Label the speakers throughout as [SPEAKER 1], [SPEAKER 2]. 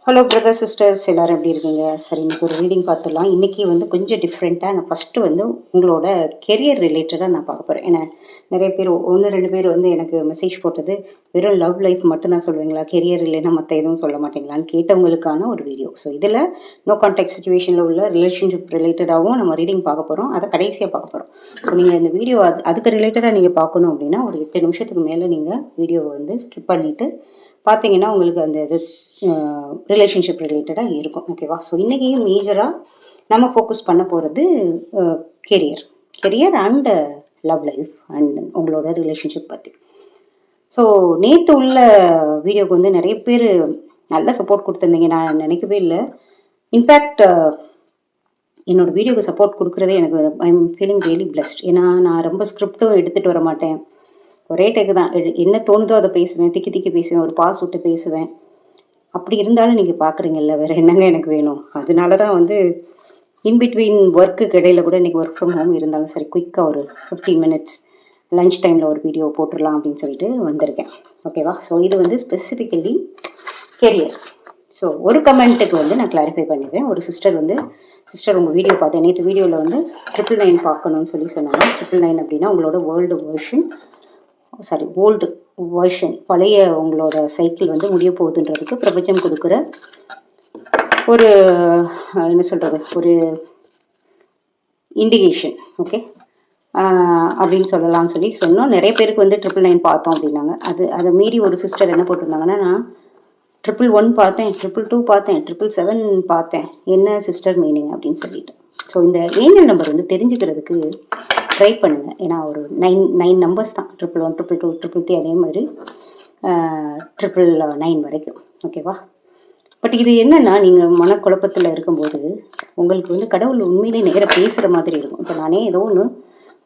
[SPEAKER 1] Hello brother sisters எல்லோரும் எப்படி இருக்கீங்க? சரி, இன்றைக்கி ஒரு ரீடிங் பார்த்துடலாம். இன்றைக்கி வந்து கொஞ்சம் டிஃப்ரெண்ட்டாக நான் ஃபஸ்ட்டு வந்து உங்களோட கெரியர் ரிலேட்டடாக நான் பார்க்க போகிறேன். ஏன்னா நிறைய பேர் ஒன்று ரெண்டு பேர் வந்து எனக்கு மெசேஜ் போட்டது, வெறும் லவ் லைஃப் மட்டும்தான் சொல்லுவீங்களா, கெரியர் இல்லைன்னா மற்ற எதுவும் சொல்ல மாட்டீங்களான்னு கேட்டவங்களுக்கான ஒரு வீடியோ. ஸோ இதில் நோ கான்டாக்ட் சுச்சுவேஷனில் உள்ள ரிலேஷன்ஷிப் ரிலேட்டடாகவும் நம்ம ரீடிங் பார்க்க போகிறோம். அதை கடைசியாக பார்க்க போகிறோம். ஸோ நீங்கள் இந்த வீடியோ அதுக்கு ரிலேட்டடாக நீங்கள் பார்க்கணும் அப்படின்னா ஒரு 8 நிமிஷத்துக்கு மேலே நீங்கள் வீடியோவை வந்து ஸ்கிப் பண்ணிவிட்டு பார்த்தீங்கன்னா உங்களுக்கு அந்த இது ரிலேஷன்ஷிப் ரிலேட்டடாக இருக்கும். ஓகேவா? ஸோ இன்றைக்கி மேஜராக நம்ம ஃபோக்கஸ் பண்ண போகிறது career and love life and உங்களோட ரிலேஷன்ஷிப் பற்றி. ஸோ நேற்று உள்ள வீடியோவுக்கு வந்து நிறைய பேர் நல்ல சப்போர்ட் கொடுத்துருந்தீங்க. நான் நினைக்கவே இல்லை. இன்ஃபேக்ட் என்னோடய வீடியோவுக்கு சப்போர்ட் கொடுக்குறதே எனக்கு I am feeling really blessed. ஏன்னா நான் ரொம்ப ஸ்கிரிப்டும் எடுத்துகிட்டு வர மாட்டேன். ஒரே டேக்கு தான், என்ன தோணுதோ அதை பேசுவேன், திக்கி திக்கி பேசுவேன், ஒரு பாஸ் விட்டு பேசுவேன். அப்படி இருந்தாலும் நீங்கள் பார்க்குறீங்கல்ல, வேறு என்னங்க எனக்கு வேணும்? அதனால தான் வந்து இன்பிட்வீன் ஒர்க்குக்கு இடையில கூட இன்றைக்கி ஒர்க் ஃப்ரம் ஹோம் இருந்தாலும் சரி, குயிக்காக ஒரு 15 மினிட்ஸ் லஞ்ச் டைமில் ஒரு வீடியோ போட்டுடலாம் அப்படின்னு சொல்லிட்டு வந்திருக்கேன். ஓகேவா? ஸோ இது வந்து ஸ்பெசிஃபிக்கலி கெரியர். ஸோ ஒரு கமெண்ட்டுக்கு வந்து நான் கிளாரிஃபை பண்ணிடுறேன். ஒரு சிஸ்டர் வந்து, சிஸ்டர் உங்கள் வீடியோ பார்த்தேன், நேற்று வீடியோவில் வந்து 999 பார்க்கணும்னு சொன்னாங்க. 999 அப்படின்னா உங்களோட வேர்ல்டு வெர்ஷன், ஓல்டு வெர்ஷன், பழைய உங்களோட சைக்கிள் வந்து முடிய போகுதுன்றதுக்கு பிரபஞ்சம் கொடுக்குற ஒரு என்ன சொல்கிறது, ஒரு இண்டிகேஷன். ஓகே, அப்படின்னு சொல்லலாம்னு சொன்னோம். நிறைய பேருக்கு வந்து 999 பார்த்தோம் அப்படின்னாங்க. அதை மீறி ஒரு சிஸ்டர் என்ன போட்டிருந்தாங்கன்னா, நான் 111 பார்த்தேன், 222 பார்த்தேன், 777 பார்த்தேன், என்ன சிஸ்டர் மீனிங் அப்படின்னு சொல்லிட்டு. ஸோ இந்த ஏஞ்சல் நம்பர் வந்து தெரிஞ்சுக்கிறதுக்கு ட்ரை பண்ணுங்கள். ஏன்னா ஒரு 9 நம்பர்ஸ் தான், 111, 222, 333, அதே மாதிரி 999 வரைக்கும். ஓகேவா? பட் இது என்னென்னா, நீங்கள் மனக்குழப்பத்தில் இருக்கும்போது உங்களுக்கு வந்து கடவுள் உண்மையிலே நேராக பேசுகிற மாதிரி இருக்கும். இப்போ நானே ஏதோ ஒன்று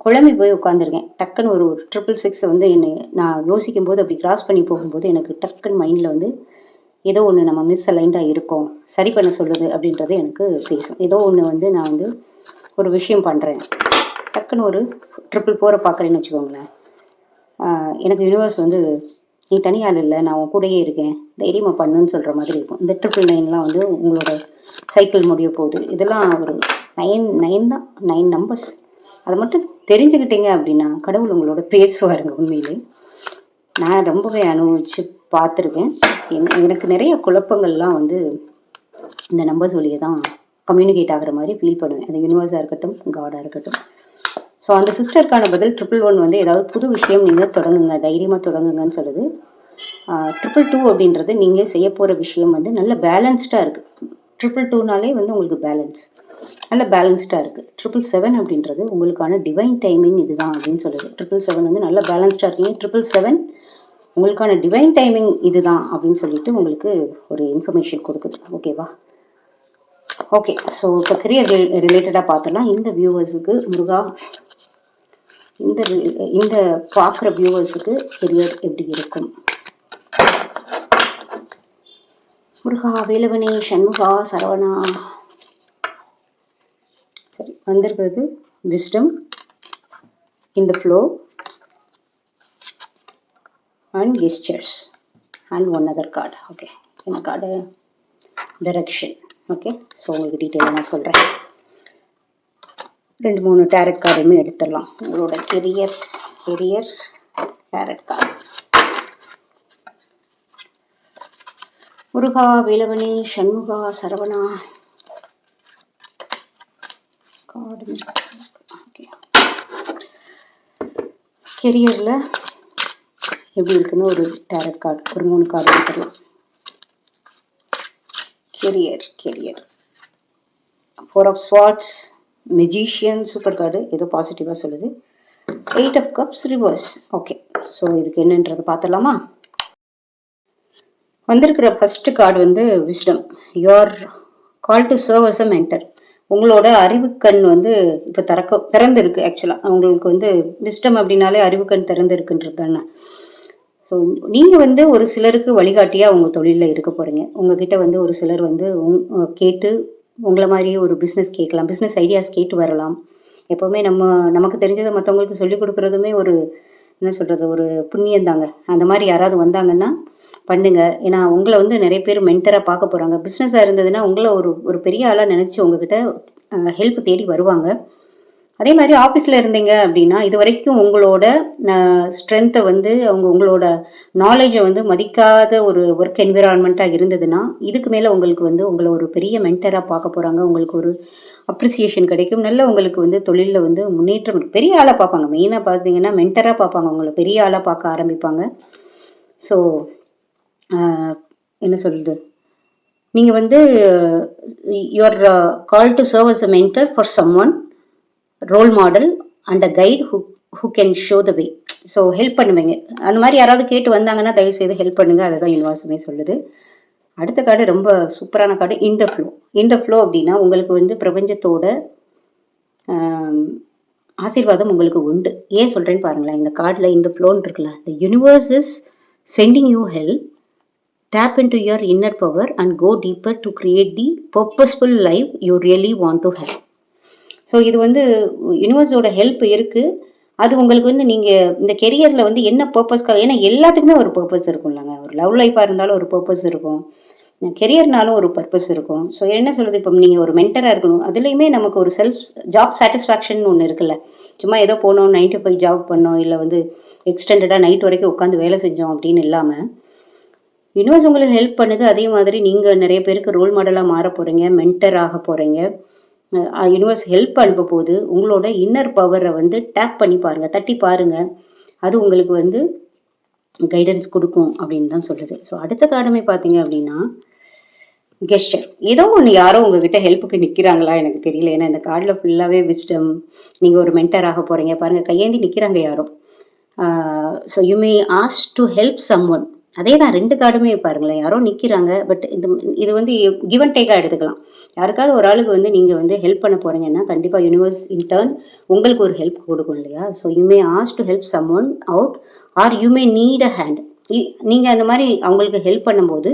[SPEAKER 1] குழம்பி போய் உட்காந்துருக்கேன், டக்குன்னு ஒரு 666 வந்து என்னை நான் யோசிக்கும் போது அப்படி கிராஸ் பண்ணி போகும்போது எனக்கு டக்குன்னு மைண்டில் வந்து ஏதோ ஒன்று நம்ம மிஸ் அலைண்டாக இருக்கோம், சரி பண்ண சொல்லுது அப்படின்றது எனக்கு பேசும். ஏதோ ஒன்று வந்து நான் வந்து ஒரு விஷயம் பண்ணுறேன், டக்குன்னு ஒரு 444 பார்க்குறேன்னு வச்சுக்கோங்களேன், எனக்கு யூனிவர்ஸ் வந்து நீ தனியால் இல்லை, நான் உன் கூடயே இருக்கேன், தைரியமாக பண்ணுன்னு சொல்கிற மாதிரி இருக்கும். இந்த 999 வந்து உங்களோட சைக்கிள் முடிய போகுது. இதெல்லாம் ஒரு 9 தான், 9 நம்பர்ஸ். அதை மட்டும் தெரிஞ்சுக்கிட்டீங்க அப்படின்னா கடவுள் உங்களோட பேசுவாருங்க. உண்மையிலே நான் ரொம்பவே அனுபவித்து பார்த்துருக்கேன். எனக்கு நிறைய குழப்பங்கள்லாம் வந்து இந்த நம்பர்ஸ் வழியே தான் கம்யூனிகேட் ஆகிற மாதிரி ஃபீல் பண்ணுவேன். அது யூனிவர்ஸாக இருக்கட்டும், காடாக இருக்கட்டும். ஸோ அந்த சிஸ்டருக்கான பதில் 111 வந்து ஏதாவது புது விஷயம் நீங்கள் தொடங்குங்க, தைரியமாக தொடங்குங்கன்னு சொல்லுது. 222 அப்படின்றது நீங்கள் செய்ய போகிற விஷயம் வந்து நல்ல பேலன்ஸ்டாக இருக்குது. 222னாலே வந்து உங்களுக்கு பேலன்ஸ், நல்ல பேலன்ஸ்டாக இருக்குது. 777 அப்படின்றது உங்களுக்கான டிவைன் டைமிங் இதுதான் அப்படின்னு சொல்லுது. 777 வந்து நல்ல பேலன்ஸ்டாக இருக்கீங்க. 777 உங்களுக்கான டிவைன் டைமிங் இதுதான் அப்படின்னு சொல்லிட்டு உங்களுக்கு ஒரு இன்ஃபர்மேஷன் கொடுக்குது. ஓகேவா? ஓகே, ஸோ இப்போ கெரியர் ரிலேட்டடாக பார்த்துலாம். இந்த வியூவர்ஸுக்கு முருகா, இந்த பார்க்குற வியூவர்ஸுக்கு கெரியர் எப்படி இருக்கும்? முருகா, வேலவனே, சண்முகா, சரவணா. சரி, வந்திருக்கிறது விஸ்டம் இந்த flow and gestures and one other card. Okay, இந்த கார்டு டைரக்ஷன். ஓகே, ஸோ உங்களுக்கு டீட்டெயிலாக நான் சொல்கிறேன். 2-3 டேரட் கார்டுமே எடுத்துடலாம். உங்களோட கெரியர் டேரட் கார்டு. முருகா, வேலவனே, Shanmuga, Saravana. Card miss. Okay, கெரியரில் எப்படி இருக்குன்னு ஒரு டேரட் கார்டு, ஒரு 3 கார்டு எடுத்துடலாம். Career 4 of swords, magician, super card, ஏதோ பாசிட்டிவாக சொல்லுது. 8 of cups reverse. Okay, so இதுக்கு என்னன்றது பார்த்துடலாமா? வந்திருக்கிற ஃபஸ்ட்டு கார்டு வந்து wisdom. Your call to serve as a mentor. உங்களோட அறிவுக்கண் வந்து இப்போ திறந்துருக்கு. ஆக்சுவலாக உங்களுக்கு வந்து விஸ்டம் அப்படின்னாலே அறிவுக்கண் திறந்துருக்குன்றது தானே. ஸோ நீங்கள் வந்து ஒரு சிலருக்கு வழிகாட்டியாக உங்கள் தொழிலில் இருக்க போகிறீங்க. உங்ககிட்ட வந்து ஒரு சிலர் வந்து கேட்டு உங்களை மாதிரியே ஒரு பிஸ்னஸ் கேட்கலாம், பிஸ்னஸ் ஐடியாஸ் கேட்டு வரலாம். எப்போவுமே நமக்கு தெரிஞ்சதை மற்றவங்களுக்கு சொல்லிக் கொடுக்குறதுமே ஒரு என்ன சொல்கிறது, ஒரு புண்ணியம் தாங்க. அந்த மாதிரி யாராவது வந்தாங்கன்னா பண்ணுங்க. ஏன்னா உங்கள வந்து நிறைய பேர் மென்டரா பார்க்க போறாங்க. பிசினஸா இருந்ததுன்னா உங்கள ஒரு ஒரு பெரிய ஆளா நினைச்சு உங்ககிட்ட ஹெல்ப் தேடி வருவாங்க. அதே மாதிரி ஆஃபீஸ்ல இருந்தீங்க அப்படின்னா, இதுவரைக்கும் உங்களோட ஸ்ட்ரென்த்தை வந்து உங்களோட நாலேஜை வந்து மதிக்காத ஒரு ஒர்க் என்விரான்மெண்ட்டா இருந்ததுன்னா, இதுக்கு மேல உங்களுக்கு வந்து உங்கள ஒரு பெரிய மென்டரா பார்க்க போறாங்க. உங்களுக்கு ஒரு அப்ரிசியேஷன் கிடைக்கும். நல்ல உங்களுக்கு வந்து தொழில்ல வந்து முன்னேற்றம் இருக்கும். பெரிய ஆளா பார்ப்பாங்க. மெயினா பார்த்தீங்கன்னா, மென்டரா பார்ப்பாங்க. உங்கள பெரிய ஆளா பார்க்க ஆரம்பிப்பாங்க. ஸோ அ என்ன சொல்றது? நீங்க வந்து you are called to serve as a mentor for someone, role model and a guide who can show the way. So help பண்ணுவீங்க. அந்த மாதிரி யாராவது கேட்டு வந்தாங்கன்னா தயவு செய்து ஹெல்ப் பண்ணுங்க. அதுதான் யூனிவர்ஸுமே சொல்லுது. அடுத்த கார்டு ரொம்ப சூப்பரான கார்டு, இந்த ஃப்ளோ. இந்த ஃப்ளோ அப்படின்னா உங்களுக்கு வந்து பிரபஞ்சத்தோட ஆம், ஆசீர்வாதம் உங்களுக்கு உண்டு. ஏன் சொல்றேன்னு பாருங்களேன். இந்த கார்டில் இந்த ஃப்ளோன்னு இருக்குல்ல, the universe is sending you help. Tap into your inner power and go deeper to create the purposeful life you really want to have. So இது வந்து யூனிவர்ஸோட ஹெல்ப் இருக்குது. அது உங்களுக்கு வந்து நீங்கள் இந்த கெரியரில் வந்து என்ன பர்பஸ்க்காக, ஏன்னா எல்லாத்துக்குமே ஒரு பர்பஸ் இருக்கும்லங்க. ஒரு லவ் லைஃபாக இருந்தாலும் ஒரு பர்பஸ் இருக்கும், கெரியர்னாலும் ஒரு பர்பஸ் இருக்கும். ஸோ என்ன சொல்கிறது, இப்போ நீங்கள் ஒரு மென்டராக இருக்கணும், அதுலேயுமே நமக்கு ஒரு செல்ஃப் ஜாப் சாட்டிஸ்ஃபேக்ஷன் ஒன்று இருக்குல்ல. சும்மா ஏதோ போனோம் 9 to 5 ஜாப் பண்ணோம், இல்லை வந்து எக்ஸ்டெண்டடாக நைட் வரைக்கும் உட்காந்து வேலை செஞ்சோம் அப்படின்னு இல்லாமல், யூனிவர்ஸ் உங்களுக்கு ஹெல்ப் பண்ணுது. அதே மாதிரி நீங்கள் நிறைய பேருக்கு ரோல் மாடலாக மாற போகிறீங்க, மென்டர் ஆக போகிறீங்க. யூனிவர்ஸ் ஹெல்ப் அனுப்ப போது உங்களோட இன்னர் பவரை வந்து டேப் பண்ணி பாருங்கள், தட்டி பாருங்கள். அது உங்களுக்கு வந்து கைடன்ஸ் கொடுக்கும் அப்படின்னு தான் சொல்லுது. ஸோ அடுத்த காரணமே பார்த்தீங்க அப்படின்னா கெஸ்டர். ஏதோ ஒன்று யாரோ உங்ககிட்ட ஹெல்ப்புக்கு நிற்கிறாங்களா எனக்கு தெரியல. ஏன்னா இந்த கார்டில் ஃபுல்லாகவே விஸ்டம். நீங்கள் ஒரு மென்டர் ஆக போகிறீங்க பாருங்கள், கையேந்தி நிற்கிறாங்க யாரோ. So you may ask to help someone. அதே தான் 2 கார்டுமே பாருங்களேன், யாரோ நிற்கிறாங்க. பட் இது வந்து கிவ் அண்ட் டேக்காக எடுத்துக்கலாம். யாருக்காவது ஒரு ஆளுக்கு வந்து நீங்கள் வந்து ஹெல்ப் பண்ண போகிறீங்கன்னா கண்டிப்பாக யூனிவர்ஸ் இன்டர்ன் உங்களுக்கு ஒரு ஹெல்ப் கொடுக்கும் இல்லையா. So you may ask to help someone out or you may need a hand. நீங்கள் அந்த மாதிரி அவங்களுக்கு ஹெல்ப் பண்ணும்போது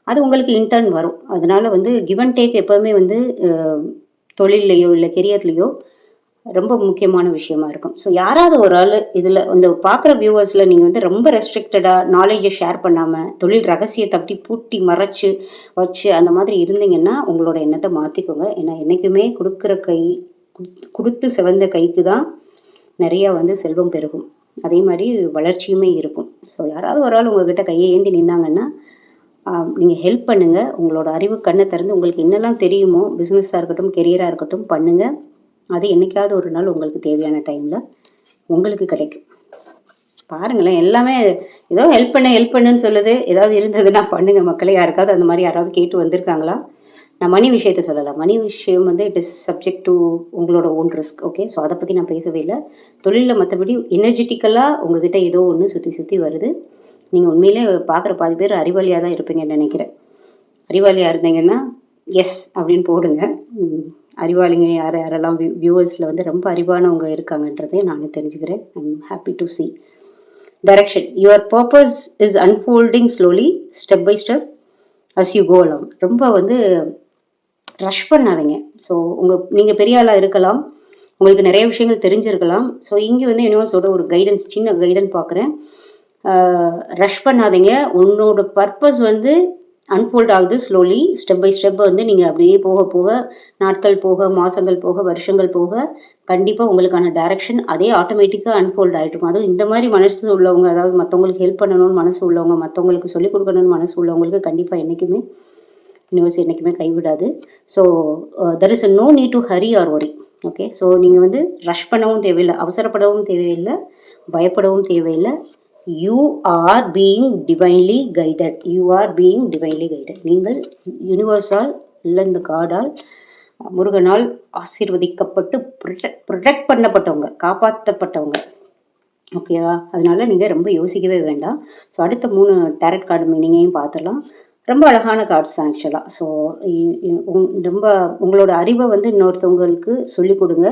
[SPEAKER 1] அது உங்களுக்கு இன்டர்ன் வரும். அதனால வந்து கிவ் அண்ட் டேக் எப்போவுமே வந்து தொழில்லையோ இல்லை கெரியர்லேயோ ரொம்ப முக்கியமான விஷயமா இருக்கும். ஸோ யாராவது ஒரு ஆள் இதில் இந்த பார்க்குற வியூவர்ஸில் நீங்கள் வந்து ரொம்ப ரெஸ்ட்ரிக்டடாக நாலேஜை ஷேர் பண்ணாமல் தொழில் ரகசியத்தை அப்படி பூட்டி மறைச்சு வச்சு அந்த மாதிரி இருந்தீங்கன்னா உங்களோட எண்ணத்தை மாற்றிக்கோங்க. ஏன்னா என்றைக்குமே கொடுக்குற கை, கொடுத்து சிவந்த கைக்கு தான் நிறையா வந்து செல்வம் பெருகும், அதே மாதிரி வளர்ச்சியுமே இருக்கும். ஸோ யாராவது ஒரு ஆள் உங்ககிட்ட கையை ஏந்தி நின்னாங்கன்னா நீங்கள் ஹெல்ப் பண்ணுங்கள். உங்களோட அறிவு கண்ணை திறந்து உங்களுக்கு என்னெல்லாம் தெரியுமோ, பிஸ்னஸாக இருக்கட்டும் கெரியராக இருக்கட்டும் பண்ணுங்கள். அது என்றைக்காவது ஒரு நாள் உங்களுக்கு தேவையான டைமில் உங்களுக்கு கிடைக்கும். பாருங்களேன், எல்லாமே ஏதோ ஹெல்ப் பண்ணுன்னு சொல்லுது. ஏதாவது இருந்ததுன்னா பண்ணுங்கள் மக்களே. யாருக்காவது அந்த மாதிரி யாராவது கேட்டு வந்திருக்காங்களா? நான் மணி விஷயத்தை சொல்லலை. மணி விஷயம் வந்து இட் இஸ் சப்ஜெக்ட் டு உங்களோட ஓன் ரிஸ்க். ஓகே, ஸோ அதை பற்றி நான் பேசவே இல்லை. தொழிலில் மற்றபடி எனர்ஜெட்டிக்கலாக உங்ககிட்ட ஏதோ ஒன்று சுற்றி வருது. நீங்கள் உண்மையிலே பார்க்குற பாதி பேர் அறிவாளியாக தான் இருப்பீங்கன்னு நினைக்கிறேன். அறிவாளியாக இருந்தீங்கன்னா எஸ் அப்படின்னு போடுங்க. அறிவாளிங்க யாரெல்லாம் வியூவர்ஸில் வந்து ரொம்ப அறிவானவங்க இருக்காங்கன்றதே நான் தெரிஞ்சுக்கிறேன். I'm happy to see direction. Your purpose is unfolding slowly step by step as you go along. ரொம்ப வந்து ரஷ் பண்ணாதீங்க. ஸோ நீங்கள் பெரிய ஆளாக இருக்கலாம், உங்களுக்கு நிறைய விஷயங்கள் தெரிஞ்சிருக்கலாம். ஸோ இங்கே வந்து யூனிவர்ஸோட ஒரு கைடன்ஸ், சின்ன கைடன்ஸ் பார்க்குறேன். ரஷ் பண்ணாதீங்க. உன்னோட பர்பஸ் வந்து அன்ஃபோல்ட் ஆகுது ஸ்லோலி, ஸ்டெப் பை ஸ்டெப். வந்து நீங்கள் அப்படியே போக போக, நாட்கள் போக, மாதங்கள் போக, வருஷங்கள் போக, கண்டிப்பாக உங்களுக்கான டைரக்ஷன் அதே ஆட்டோமேட்டிக்காக அன்ஃபோல்ட் ஆகிட்ருக்கும். அதுவும் இந்த மாதிரி மனசு உள்ளவங்க, அதாவது மற்றவங்களுக்கு ஹெல்ப் பண்ணணும்னு மனசு உள்ளவங்க, மற்றவங்களுக்கு சொல்லிக் கொடுக்கணும்னு மனசு உள்ளவங்களுக்கு கண்டிப்பாக என்றைக்குமே யூனிவர்ஸ் என்றைக்குமே கைவிடாது. So there is no need to hurry or worry. Okay, so நீங்கள் வந்து ரஷ் பண்ணவும் தேவையில்லை, அவசரப்படவும் தேவையில்லை, பயப்படவும் தேவையில்லை. You are being divinely guided. You are being divinely guided. நீங்கள் யூனிவர்ஸால் இல்லை இந்த காடால், முருகனால் ஆசீர்வதிக்கப்பட்டு ப்ரொடெக்ட் பண்ணப்பட்டவங்க, காப்பாற்றப்பட்டவங்க. ஓகேவா? அதனால நீங்கள் ரொம்ப யோசிக்கவே வேண்டாம். ஸோ அடுத்த 3 டேரட் கார்டு மீனிங்கையும் பார்த்துடலாம். ரொம்ப அழகான கார்ட்ஸ் தான் ஆக்சுவலாக. ஸோ ரொம்ப உங்களோட அறிவை வந்து இன்னொருத்தவங்களுக்கு சொல்லிக் கொடுங்க.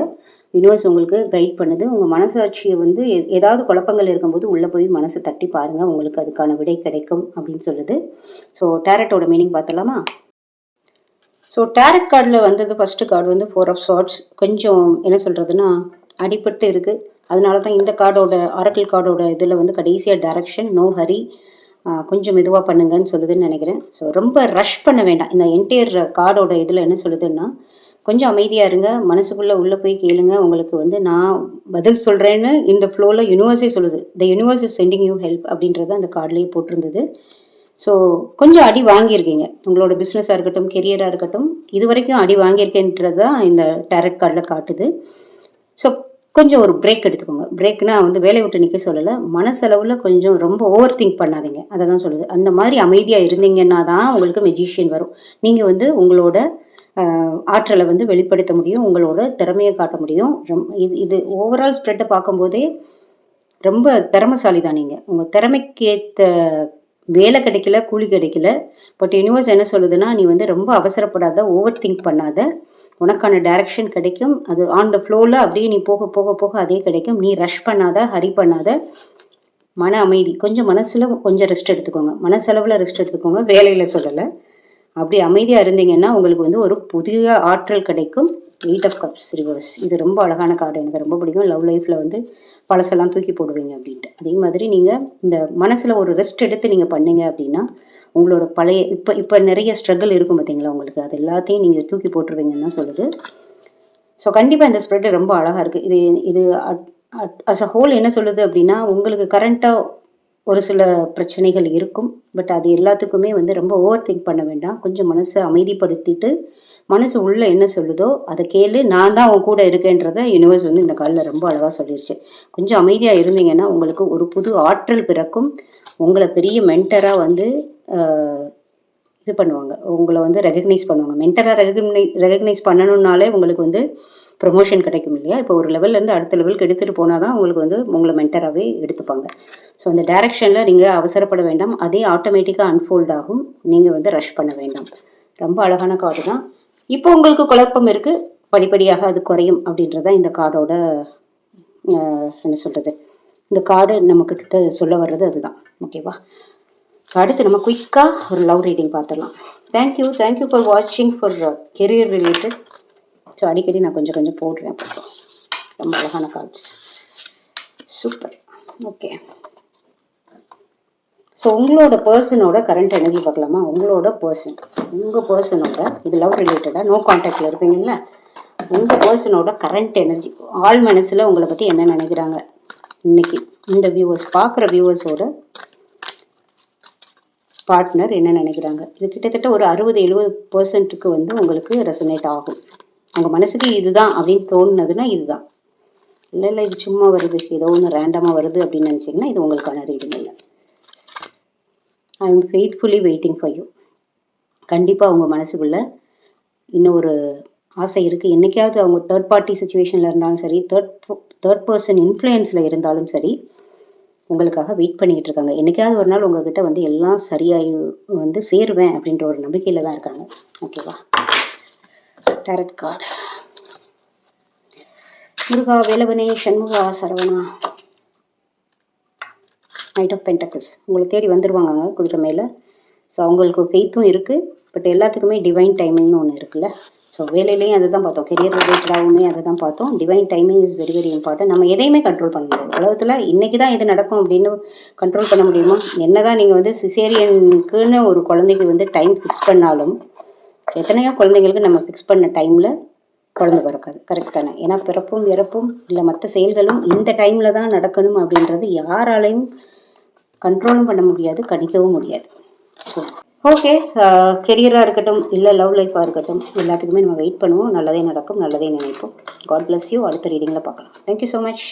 [SPEAKER 1] யூனிவர்ஸ் உங்களுக்கு கைட் பண்ணுது. உங்கள் மனசாட்சியை வந்து ஏதாவது குழப்பங்கள் இருக்கும்போது உள்ளே போய் மனசை தட்டி பாருங்கள், உங்களுக்கு அதுக்கான விடை கிடைக்கும் அப்படின்னு சொல்லுது. ஸோ டேரட்டோட மீனிங் பார்த்தலாமா? ஸோ டேரட் கார்டில் வந்தது ஃபஸ்ட்டு கார்டு வந்து 4 of Swords. கொஞ்சம் என்ன சொல்கிறதுனா அடிபட்டு இருக்குது. அதனால தான் இந்த கார்டோட, ஆரக்கிள் கார்டோட இதில் வந்து கடைசியாக டைரக்ஷன், நோ ஹரி, கொஞ்சம் மெதுவாக பண்ணுங்கன்னு சொல்லுதுன்னு நினைக்கிறேன். ஸோ ரொம்ப ரஷ் பண்ண வேண்டாம். இந்த என்டையர் கார்டோட இதில் என்ன சொல்லுதுன்னா, கொஞ்சம் அமைதியாக இருங்க, மனசுக்குள்ளே உள்ளே போய் கேளுங்க. உங்களுக்கு வந்து நான் பதில் சொல்கிறேன்னு இந்த ஃப்ளோவில் யூனிவர்ஸே சொல்லுது. The universe is sending you help அப்படின்றது அந்த கார்ட்லேயே போட்டிருந்தது. ஸோ கொஞ்சம் அடி வாங்கியிருக்கீங்க. உங்களோட பிஸ்னஸாக இருக்கட்டும், கெரியராக இருக்கட்டும், இது வரைக்கும் அடி வாங்கியிருக்கேன்றது தான் இந்த டேரட் கார்டில் காட்டுது. ஸோ கொஞ்சம் ஒரு பிரேக் எடுத்துக்கோங்க. பிரேக்னா வந்து வேலையை விட்டு நிற்க சொல்லலை, மனசளவில் கொஞ்சம் ரொம்ப ஓவர் திங்க் பண்ணாதீங்க, அதை தான் சொல்லுது. அந்த மாதிரி அமைதியாக இருந்தீங்கன்னா தான் உங்களுக்கு மெஜிஷியன் வரும். நீங்கள் வந்து உங்களோட ஆற்றலை வந்து வெளிப்படுத்த முடியும், உங்களோட திறமையை காட்ட முடியும். இது ஓவரால் ஸ்ப்ரெட்டை பார்க்கும்போதே ரொம்ப திறமைசாலி தான் நீங்கள். உங்கள் திறமைக்கு ஏற்ற வேலை கிடைக்கல, கூலி கிடைக்கல. பட் யூனிவர்ஸ் என்ன சொல்லுதுன்னா, நீ வந்து ரொம்ப அவசரப்படாத, ஓவர் திங்க் பண்ணாத, உனக்கான டைரக்ஷன் கிடைக்கும். அது ஆன் த ஃப்ளோவில் அப்படியே நீ போக போக போக அதே கிடைக்கும். நீ ரஷ் பண்ணாத, ஹரி பண்ணாத, மன அமைதி. கொஞ்சம் மனசில் கொஞ்சம் ரெஸ்ட் எடுத்துக்கோங்க, மனசளவில் ரெஸ்ட் எடுத்துக்கோங்க, வேலையில் சொல்லலை. அப்படி அமைதியாக இருந்தீங்கன்னா உங்களுக்கு வந்து ஒரு புதிய ஆற்றல் கிடைக்கும். 8 ஆஃப் கப்ஸ் ரிவர்ஸ், இது ரொம்ப அழகான கார்டு, எனக்கு ரொம்ப பிடிக்கும். லவ் லைஃப்பில் வந்து பழசெல்லாம் தூக்கி போடுவீங்க அப்படின்ட்டு. அதே மாதிரி நீங்கள் இந்த மனசில் ஒரு ரெஸ்ட் எடுத்து நீங்கள் பண்ணீங்க அப்படின்னா உங்களோட பழைய இப்போ நிறைய ஸ்ட்ரகிள் இருக்கும் பார்த்தீங்களா உங்களுக்கு, அது எல்லாத்தையும் நீங்கள் தூக்கி போட்டுருவீங்கன்னு தான் சொல்லுது. ஸோ கண்டிப்பாக இந்த ஸ்ப்ரெட்டு ரொம்ப அழகாக இருக்குது. இது அஸ் அ ஹோல் என்ன சொல்லுது அப்படின்னா, உங்களுக்கு கரண்ட்டாக ஒரு சில பிரச்சனைகள் இருக்கும். பட் அது எல்லாத்துக்குமே வந்து ரொம்ப ஓவர் திங்க் பண்ண வேண்டாம். கொஞ்சம் மனசை அமைதிப்படுத்திட்டு மனசு உள்ளே என்ன சொல்லுதோ அதை கேளு, நான் தான் உன் கூட இருக்கேன்றதை யூனிவர்ஸ் வந்து இந்த காலில் ரொம்ப அழகாக சொல்லிடுச்சு. கொஞ்சம் அமைதியாக இருந்தீங்கன்னா உங்களுக்கு ஒரு புது ஆற்றல் பிறக்கும். உங்களை பெரிய மென்டராக வந்து இது பண்ணுவாங்க, உங்களை வந்து ரெகக்னைஸ் பண்ணுவாங்க. மென்டராக ரெகக்னைஸ் பண்ணணுன்னாலே உங்களுக்கு வந்து ப்ரொமோஷன் கிடைக்கும் இல்லையா. இப்போ ஒரு லெவல்லேருந்து அடுத்த லெவலுக்கு எடுத்துகிட்டு போனால் தான் உங்களுக்கு வந்து உங்களை மென்டராகவே எடுத்துப்பாங்க. ஸோ அந்த டைரக்ஷனில் நீங்கள் அவசரப்பட வேண்டாம், அதே ஆட்டோமேட்டிக்காக அன்ஃபோல்ட் ஆகும். நீங்கள் வந்து ரஷ் பண்ண வேண்டாம். ரொம்ப அழகான கார்டு தான். இப்போ உங்களுக்கு குழப்பம் இருக்குது, படிப்படியாக அது குறையும் அப்படின்றதான் இந்த கார்டோட என்ன சொல்கிறது, இந்த கார்டு நம்மக்கிட்ட சொல்ல வர்றது அதுதான். ஓகேவா. அடுத்து நம்ம குயிக்காக ஒரு லவ் ரீடிங் பார்த்துடலாம். தேங்க்யூ ஃபார் வாட்சிங் ஃபார் கெரியர் ரிலேட்டட். ஸோ அடிக்கடி நான் கொஞ்சம் கொஞ்சம் போடுறேன். ரொம்ப அழகான கார்ட்ஸ், சூப்பர். ஓகே, ஸோ உங்களோட பர்சனோட கரண்ட் எனர்ஜி பார்க்கலாமா. உங்கள் பர்சனோட இது லவ் ரிலேட்டடாக நோ கான்டாக்டில் இருப்பீங்கல்ல, உங்கள் பர்சனோட கரண்ட் எனர்ஜி, ஆள் மனசில் உங்களை பற்றி என்ன நினைக்கிறாங்க இன்னைக்கு, இந்த வியூவர்ஸ் பார்க்குற வியூவர்ஸோட பார்ட்னர் என்ன நினைக்கிறாங்க. இது கிட்டத்தட்ட ஒரு 60-70% வந்து உங்களுக்கு ரெசனேட் ஆகும். உங்கள் மனசுக்கு இதுதான் அப்படின்னு தோணுனதுன்னா இதுதான். இல்லை இது சும்மா வருது, ஏதோ ஒன்று ரேண்டமாக வருது அப்படின்னு நினச்சிங்கன்னா இது உங்களுக்கான ரீடிங் இல்லை. I am faithfully waiting for you. கண்டிப்பாக உங்கள் மனசுக்குள்ளே இன்னும் ஒரு ஆசை இருக்குது. என்றைக்காவது அவங்க தேர்ட் பார்ட்டி சுச்சுவேஷனில் இருந்தாலும் சரி, தேர்ட் பர்சன் இன்ஃப்ளூயன்ஸில் இருந்தாலும் சரி, உங்களுக்காக வெயிட் பண்ணிக்கிட்டு இருக்காங்க. என்றைக்காவது ஒரு நாள் உங்ககிட்ட வந்து எல்லாம் சரியாகி வந்து சேருவேன் அப்படின்ற ஒரு நம்பிக்கையில் தான் இருக்காங்க. ஓகேவா. டேரட் கார்டு, முருகா, வேலவனே, Shanmuga, Saravana, knight of pentacles. உங்களை தேடி வந்துடுவாங்க குதிரை மேலே. ஸோ அவங்களுக்கு ஃபெய்த்தும் இருக்குது. பட் எல்லாத்துக்குமே டிவைன் டைமிங்னு ஒன்று இருக்குல்ல. ஸோ வேலையிலையும் அதை தான் பார்த்தோம், கெரியர் ரிலேட்டடாகவுமே அதை தான் பார்த்தோம். Divine timing is very very important. நம்ம எதையுமே கண்ட்ரோல் பண்ண முடியாது உலகத்தில். இன்றைக்கி தான் இது நடக்கும் அப்படின்னு கண்ட்ரோல் பண்ண முடியுமா? என்ன தான் நீங்கள் வந்து சிசேரியனுக்குன்னு ஒரு குழந்தைக்கு வந்து டைம் ஃபிக்ஸ் பண்ணாலும் எத்தனையோ குழந்தைங்களுக்கு நம்ம ஃபிக்ஸ் பண்ண டைமில் குழந்தை பிறக்காது. கரெக்ட் தானே? ஏன்னா பிறப்பும் இறப்பும் இல்லை மற்ற செயல்களும் இந்த டைமில் தான் நடக்கணும் அப்படின்றது யாராலையும் கண்ட்ரோலும் பண்ண முடியாது, கணிக்கவும் முடியாது. ஸோ ஓகே, கெரியராக இருக்கட்டும் இல்லை லவ் லைஃபாக இருக்கட்டும், எல்லாத்துக்குமே நம்ம வெயிட் பண்ணுவோம். நல்லதே நடக்கும், நல்லதே நினைப்போம். God bless you. அடுத்த ரீடிங்கில் பார்க்கலாம். Thank you so much.